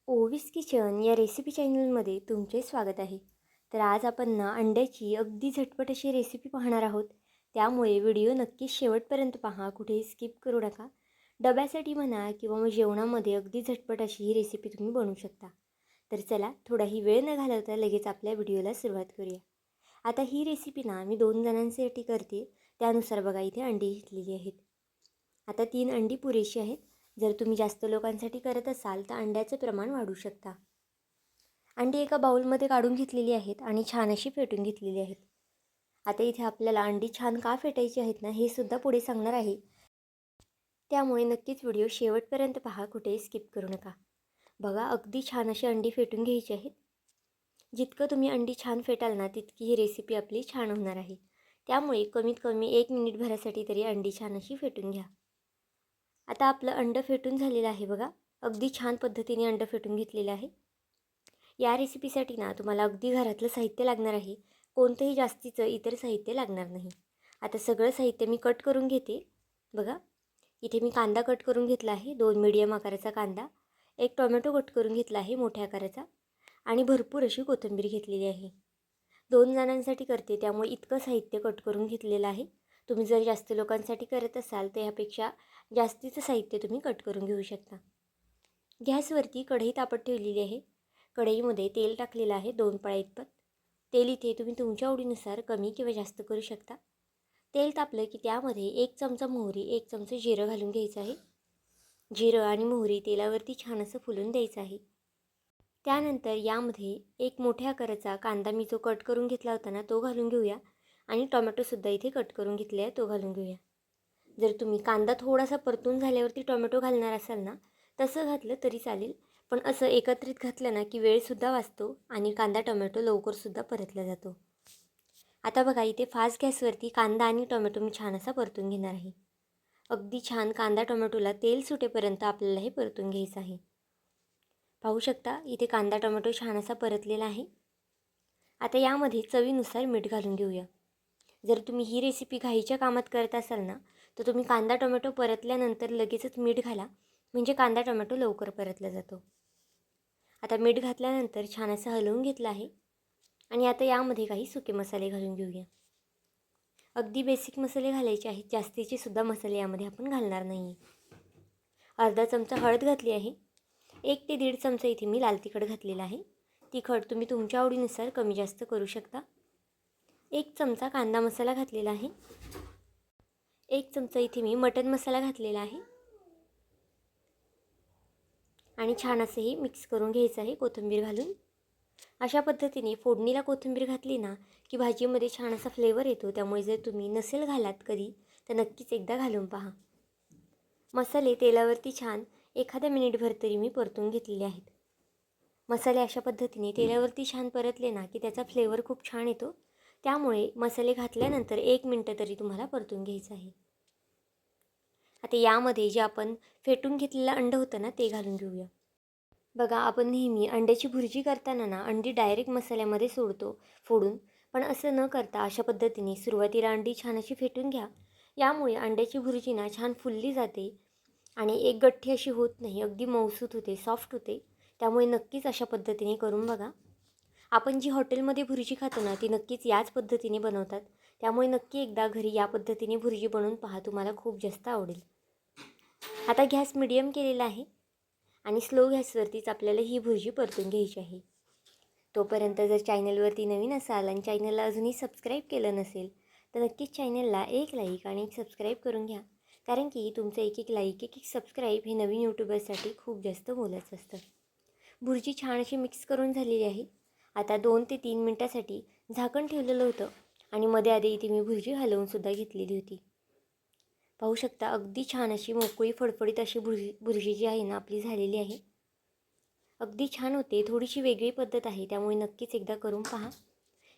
ओवीस kitchen या recipe चॅनलमध्ये तुमचे स्वागत आहे. तर आज आपण ना अंड्याची अगदी झटपट अशी रेसिपी पाहणार आहोत. त्यामुळे व्हिडिओ नक्कीच शेवटपर्यंत पहा, कुठेही स्किप करू नका. डब्यासाठी म्हणा किंवा मग जेवणामध्ये अगदी झटपट अशी ही रेसिपी तुम्ही बनवू शकता. तर चला, थोडाही वेळ न घालवता लगेच आपल्या व्हिडिओला सुरुवात करूया. आता ही रेसिपी ना मी 2 जणांसाठी करते. त्यानुसार बघा इथे अंडी घेतलेली आहेत. आता 3 अंडी पुरेशी आहेत. जर तुम्ही जास्त लोकांसाठी करत असाल तर अंड्याचं प्रमाण वाढवू शकता. अंडी एका बाउलमध्ये काढून घेतलेली आहेत आणि छान अशी फेटून घेतलेली आहेत. आता इथे आपल्याला अंडी छान का फेटायची आहेत ना, हे सुद्धा पुढे सांगणार आहे. त्यामुळे नक्कीच व्हिडिओ शेवटपर्यंत पहा, कुठेही स्किप करू नका. बघा, अगदी छान अशी अंडी फेटून घ्यायची आहेत. जितकं तुम्ही अंडी छान फेटाल ना, तितकी ही रेसिपी आपली छान होणार आहे. त्यामुळे कमीत कमी 1 मिनिटभरासाठी तरी अंडी छान अशी फेटून घ्या. आता आपलं अंडं फेटून झालेलं आहे बघा. अगदी छान पद्धतीने अंडं फेटून घेतलेलं आहे. या रेसिपीसाठी ना तुम्हाला अगदी घरातलं साहित्य लागणार आहे. कोणतंही जास्तीचं इतर साहित्य लागणार नाही. आता सगळं साहित्य मी कट करून घेते. बघा, इथे मी कांदा कट करून घेतला आहे, 2 मीडियम आकाराचा कांदा. 1 टोमॅटो कट करून घेतला आहे मोठ्या आकाराचा आणि भरपूर अशी कोथिंबीर घेतलेली आहे. 2 जणांसाठी करते त्यामुळे इतकं साहित्य कट करून घेतलेलं आहे. तुम्ही जर जास्त लोकांसाठी करत असाल तर ह्यापेक्षा जास्तीचं साहित्य तुम्ही कट करून घेऊ शकता. गॅसवरती कढई तापत ठेवलेली आहे. कढईमध्ये तेल टाकलेलं आहे 2 पळ्या इतपत. तेल इथे तुम्ही तुमच्या आवडीनुसार कमी किंवा जास्त करू शकता. तेल तापलं की त्यामध्ये 1 चमचा मोहरी, 1 चमचा जिरं घालून घ्यायचं आहे. जिरं आणि मोहरी तेलावरती छान असं फुलून द्यायचं आहे. त्यानंतर यामध्ये 1 मोठ्या आकाराचा कांदा मी जो कट करून घेतला होता ना, तो घालून घेऊया आणि टोमॅटोसुद्धा इथे कट करून घेतले आहे, तो घालून घेऊया. जर तुम्ही कांदा थोडासा परतून झाल्यावरती टोमॅटो घालणार असाल ना, तसं घातलं तरी चालेल. पण असं एकत्रित घातलं ना की वेळसुद्धा वाचतो आणि कांदा टोमॅटो लवकरसुद्धा परतला जातो. आता बघा, इथे फास्ट गॅसवरती कांदा आणि टोमॅटो मी छान असा परतून घेणार आहे. अगदी छान कांदा टोमॅटोला तेल सुटेपर्यंत आपल्याला हे परतून घ्यायचं आहे. पाहू शकता, इथे कांदा टोमॅटो छान असा परतलेला आहे. आता यामध्ये चवीनुसार मीठ घालून घेऊया. जर तुम्ही ही रेसिपी घाईच्या कामात करत असाल ना, तर तुम्ही कांदा टोमॅटो परतल्यानंतर लगेचच मीठ घाला, म्हणजे कांदा टोमॅटो लवकर परतला जातो. आता मीठ घातल्यानंतर छान असं हलवून घेतलं आहे आणि आता यामध्ये काही सुके मसाले घालून घेऊया. अगदी बेसिक मसाले घालायचे आहेत, जास्तीचे सुद्धा मसाले यामध्ये आपण घालणार नाही. अर्धा चमचा हळद घातली आहे. 1 ते 1.5 चमचा इथे मी लाल तिखट घातलेला आहे. तिखट तुम्ही तुमच्या आवडीनुसार कमी जास्त करू शकता. 1 चमचा कांदा मसाला घातलेला आहे. 1 चमचा इथे मी मटण मसाला घातलेला आहे आणि छान असेही मिक्स करून घ्यायचं आहे कोथिंबीर घालून. अशा पद्धतीने फोडणीला कोथिंबीर घातली ना की भाजीमध्ये छान असा फ्लेवर येतो. त्यामुळे जर तुम्ही नसेल घालात कधी, तर नक्कीच एकदा घालून पहा. मसाले तेलावरती छान एखाद्या मिनिटभर तरी मी परतून घेतलेले आहेत. मसाले अशा पद्धतीने तेलावरती छान परतले ना की त्याचा फ्लेवर खूप छान येतो. त्यामुळे मसाले घातल्यानंतर 1 मिनिट तरी तुम्हाला परतून घ्यायचं आहे. आता यामध्ये जे आपण फेटून घेतलेलं अंडं होतं ना, ते घालून घेऊया. बघा, आपण नेहमी अंड्याची भुर्जी करताना ना अंडी डायरेक्ट मसाल्यामध्ये सोडतो फोडून. पण असं न करता अशा पद्धतीने सुरुवातीला अंडी छान अशी फेटून घ्या. यामुळे अंड्याची भुर्जी ना छान फुलली जाते आणि एक गठ्ठी अशी होत नाही, अगदी मऊसूत होते, सॉफ्ट होते. त्यामुळे नक्कीच अशा पद्धतीने करून बघा. आपण जी हॉटेलमध्ये भुर्जी खातो ना, ती नक्कीच याच पद्धतीने बनवतात. त्यामुळे नक्की एकदा घरी या पद्धतीने भुर्जी बनवून पहा, तुम्हाला खूप जास्त आवडेल. आता गॅस मिडियम केलेला आहे आणि स्लो गॅसवरतीच आपल्याला ही भुर्जी परतून घ्यायची आहे. तोपर्यंत जर चॅनलवरती नवीन असाल आणि चॅनलला अजूनही सबस्क्राईब केलं नसेल, तर नक्कीच चॅनलला 1 लाईक आणि 1 सबस्क्राईब करून घ्या. कारण की तुमचं 1 लाईक, 1 सबस्क्राईब हे नवीन यूट्यूबरसाठी खूप जास्त मोलाचं असतं. भुर्जी छान अशी मिक्स करून झालेली आहे. आता 2 ते 3 मिनटासाठी झाकण ठेवलेलं होतं आणि मध्ये आधी इथे मी भुर्जी हलवूनसुद्धा घेतलेली होती. पाहू शकता, अगदी छान अशी मोकळी फडफडीत अशी भुर्जी जी आहे ना आपली झालेली आहे. अगदी छान होते. थोडीशी वेगळी पद्धत आहे, त्यामुळे नक्कीच एकदा करून पहा.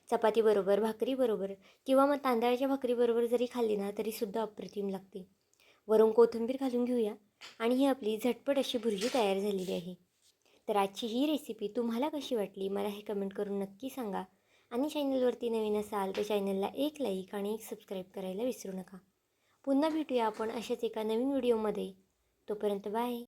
चपातीबरोबर, भाकरीबरोबर किंवा मग तांदळाच्या भाकरीबरोबर जरी खाल्ली ना तरीसुद्धा अप्रतिम लागते. वरून कोथिंबीर घालून घेऊया आणि ही आपली झटपट अशी भुर्जी तयार झालेली आहे. तर आजची ही रेसिपी तुम्हाला कशी वाटली, मला हे कमेंट करून नक्की सांगा. आणि चॅनलवरती नवीन असाल तर चॅनलला 1 लाईक आणि 1 सबस्क्राईब करायला विसरू नका. पुन्हा भेटूया आपण अशाच एका नवीन व्हिडिओमध्ये. तोपर्यंत बाय.